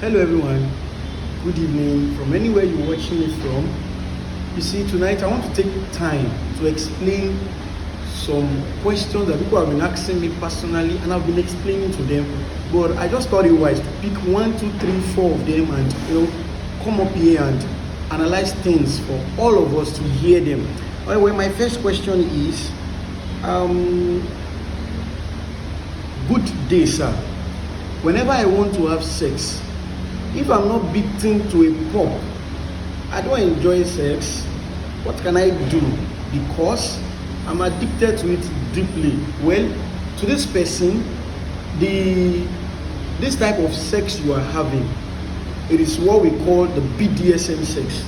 Hello everyone, good evening from anywhere you're watching me from. You see, tonight I want to take time to explain some questions that people have been asking me personally and I've been explaining to them. But I just thought it wise to pick 1, 2, 3, 4 of them and come up here and analyze things for all of us to hear them. Well, my first question is, good day, sir. Whenever I want to have sex, if I'm not beaten to a pulp, I don't enjoy sex. What can I do? Because I'm addicted to it deeply. Well, to this person, this type of sex you are having, it is what we call the BDSM sex,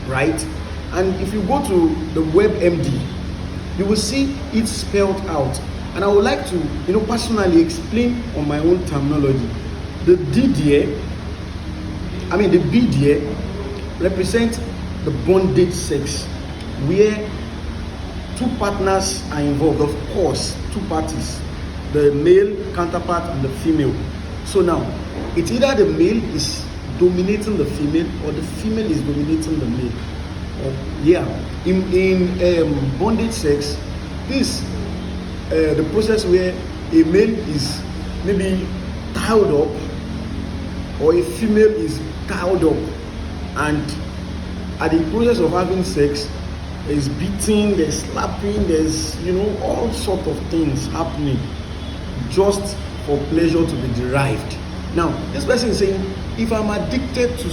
right? And if you go to the WebMD, you will see it spelled out. And I would like to, personally explain on my own terminology. The B there represents the bondage sex, where two partners are involved. Of course, two parties, the male counterpart and the female. So now, it's either the male is dominating the female or the female is dominating the male. In bondage sex, this the process where a male is maybe tied up or a female is tied up, and at the process of having sex, there's beating, there's slapping, there's all sort of things happening just for pleasure to be derived. Now, this person is saying, if I'm addicted to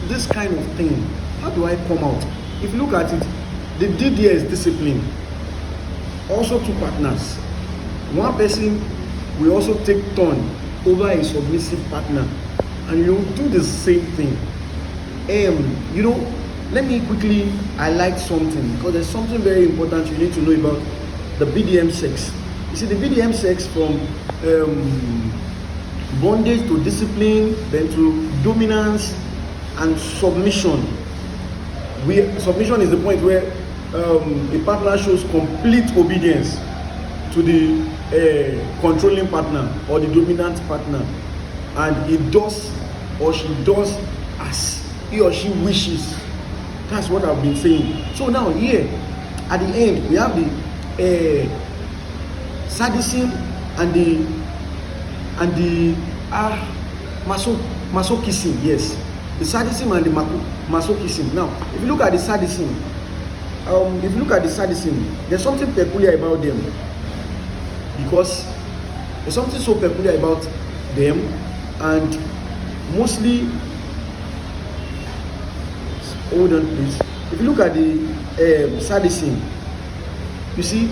this kind of thing, how do I come out? If you look at it, the DDA is discipline. Also two partners. One person will also take turn over a submissive partner, and you do the same thing. Let me quickly highlight something, because there's something very important you need to know about the BDM sex. You see, the BDM sex, from bondage to discipline, then to dominance and submission. Submission is the point where a partner shows complete obedience to the controlling partner or the dominant partner, and he does or she does as he or she wishes. That's what I've been saying. So now here at the end we have the sadism and the masochism. Yes, the sadism and the masochism. Now, if you look at the sadism, there's something peculiar about them, because there's something so peculiar about them, and mostly, hold on please. If you look at the sadism, you see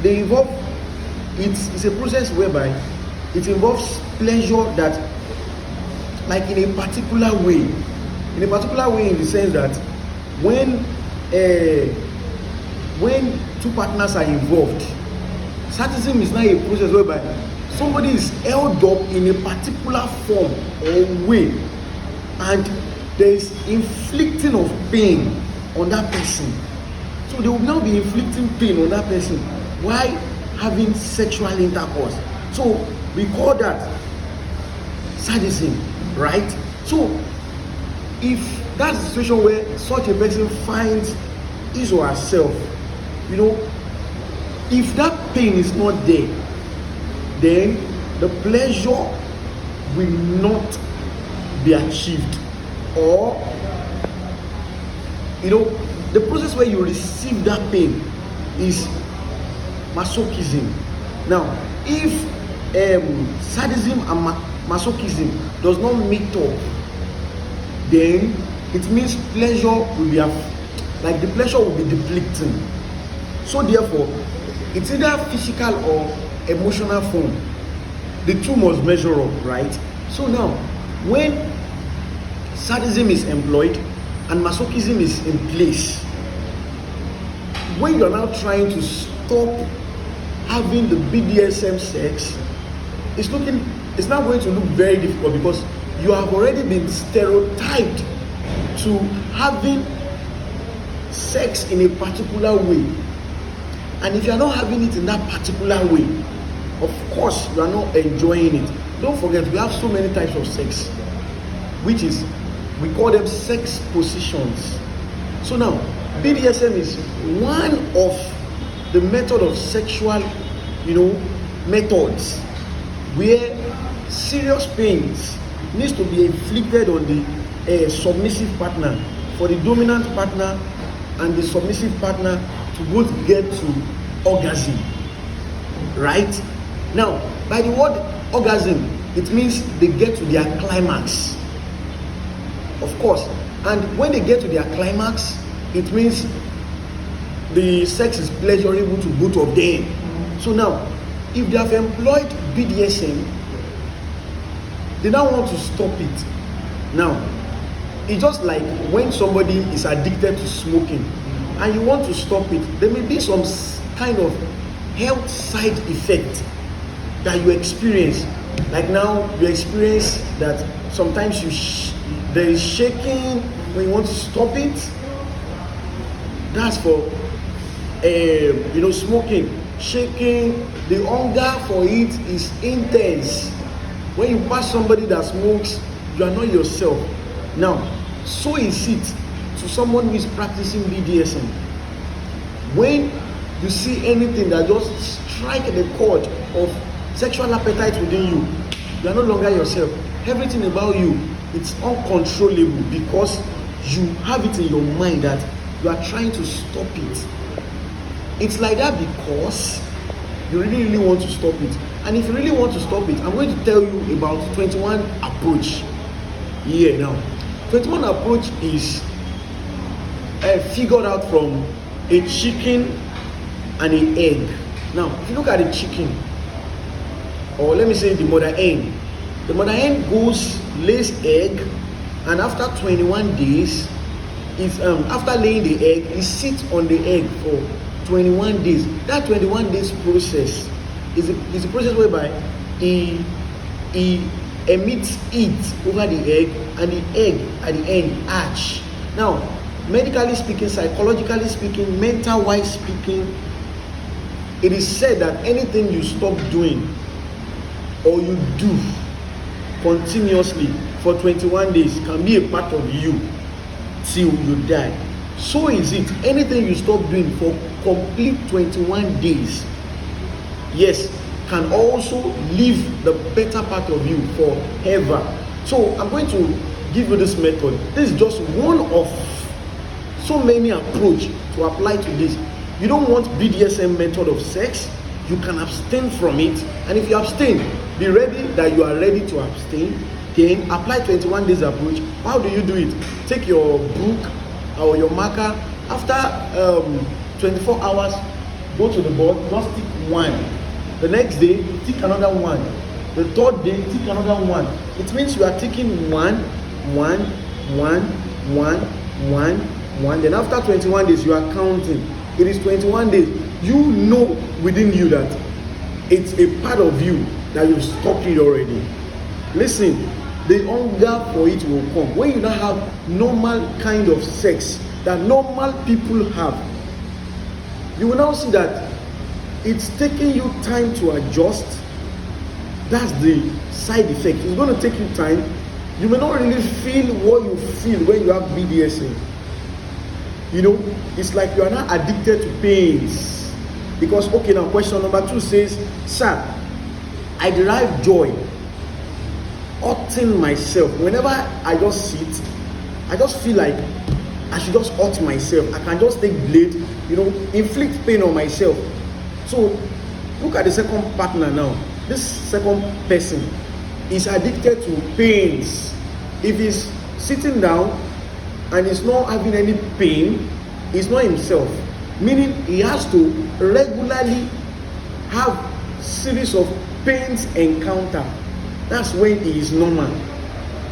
they involve, it's a process whereby it involves pleasure that, like in a particular way in the sense that when two partners are involved, sadism is not a process whereby somebody is held up in a particular form or way, and there is inflicting of pain on that person. So they will now be inflicting pain on that person while having sexual intercourse. So we call that sadism, right? So if that's a situation where such a person finds his or herself, if that pain is not there, then the pleasure will not be achieved. Or the process where you receive that pain is masochism. Now, if sadism and masochism does not meet up, then it means pleasure will be the pleasure will be depleting. So therefore, it's either physical or emotional form. The two must measure up, right? So now, when sadism is employed and masochism is in place, when you are now trying to stop having the BDSM sex, it's now going to look very difficult, because you have already been stereotyped to having sex in a particular way. And if you are not having it in that particular way, of course you are not enjoying it. Don't forget, we have so many types of sex. which is, we call them sex positions. So now, BDSM is one of the method of sexual, methods where serious pains needs to be inflicted on the submissive partner, for the dominant partner and the submissive partner to both get to orgasm. Right? Now, by the word orgasm, it means they get to their climax. Of course. And when they get to their climax, it means the sex is pleasurable to both of them. So now, if they have employed BDSM, they now want to stop it. Now, it's just like when somebody is addicted to smoking and you want to stop it, there may be some kind of health side effect that you experience. Like now, you experience that sometimes there is shaking when you want to stop it. That's for smoking. Shaking, the hunger for it is intense. When you pass somebody that smokes, you are not yourself. Now, so is it to someone who is practicing BDSM. When you see anything that just strike the chord of sexual appetite within you, you are no longer yourself. Everything about you, it's uncontrollable because you have it in your mind that you are trying to stop it. It's like that because you really want to stop it. And if you really want to stop it, I'm going to tell you about 21 approach. Yeah, now 21 approach is figured out from a chicken and an egg. Now, if you look at the chicken, or let me say the mother hen lays egg, and after 21 days, after laying the egg, it sits on the egg for 21 days. That 21 days process is a process whereby he emits heat over the egg, and the egg at the end hatch. Now, medically speaking, psychologically speaking, mental wise speaking, it is said that anything you stop doing or you do continuously for 21 days can be a part of you till you die. So is it. Anything you stop doing for complete 21 days, yes, can also leave the better part of you forever. So I'm going to give you this method. This is just one of so many approaches to apply to this. You don't want BDSM method of sex, you can abstain from it. And if you abstain, be ready that you are ready to abstain. Then apply 21 days approach. How do you do it? Take your book or your marker. After 24 hours, go to the board, just tick one. The next day, tick another one. The third day, tick another one. It means you are ticking one. Then after 21 days, you are counting. It is 21 days. You know within you that it's a part of you that you've stopped it already. Listen, the hunger for it will come. When you don't have normal kind of sex that normal people have, you will now see that it's taking you time to adjust. That's the side effect. It's going to take you time. You may not really feel what you feel when you have BDSM. It's like you are not addicted to pains. Because, okay, now question number 2 says, sir, I derive joy hurting myself. Whenever I just sit, I just feel like I should just hurt myself. I can just take blade, inflict pain on myself. So, look at the second partner now. This second person is addicted to pains. If he's sitting down and he's not having any pain, he's not himself. Meaning he has to regularly have series of pains encounter. That's when he is normal.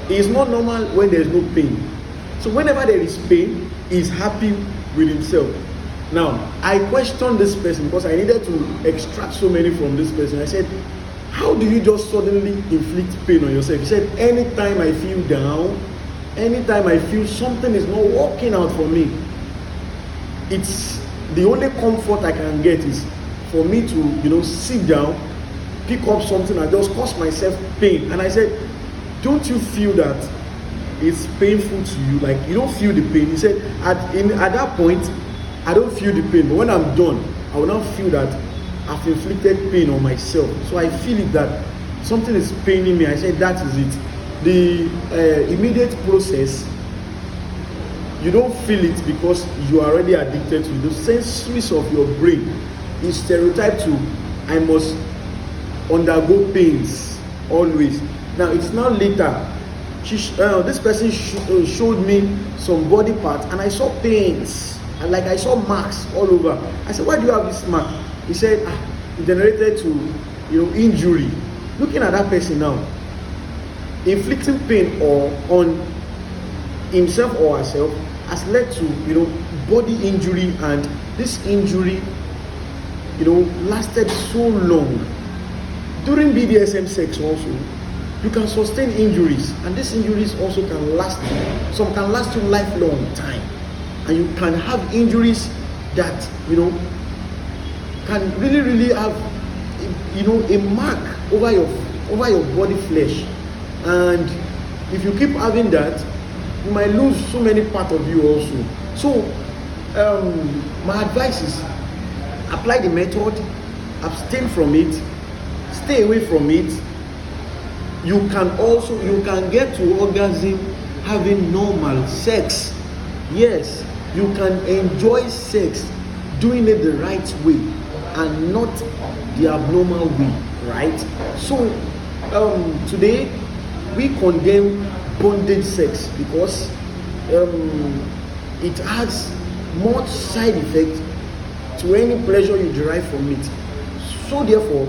He is not normal when there is no pain. So whenever there is pain, he is happy with himself. Now, I questioned this person because I needed to extract so many from this person. I said, how do you just suddenly inflict pain on yourself? He said, anytime I feel down, anytime I feel something is not working out for me, it's the only comfort I can get is for me to, sit down, pick up something and just cause myself pain. And I said, don't you feel that it's painful to you, like you don't feel the pain. He said at that point, I don't feel the pain, but when I'm done, I will not feel that I've inflicted pain on myself. So I feel it that something is paining me. I said that is it. The immediate process, you don't feel it because you are already addicted to it. The sensories of your brain is stereotyped to, I must undergo pains always. Now it's now later. This person showed me some body parts, and I saw pains, and like I saw marks all over. I said, why do you have this mark? He said, it generated to injury. Looking at that person now, inflicting pain on himself or herself has led to body injury, and this injury lasted so long. During BDSM sex also, you can sustain injuries, and these injuries also can last. Some can last you lifelong time, and you can have injuries that can really have a mark over your body flesh. And if you keep having that, you might lose so many parts of you also. So my advice is, apply the method, abstain from it, stay away from it. You can get to orgasm having normal sex. Yes, you can enjoy sex doing it the right way and not the abnormal way, right? So today we condemn bondage sex because it has much side effect to any pleasure you derive from it. So therefore,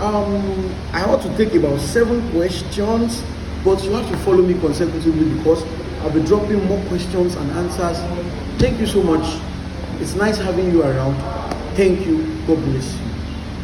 I want to take about 7 questions, but you have to follow me consecutively because I'll be dropping more questions and answers. Thank you so much. It's nice having you around. Thank you. God bless you.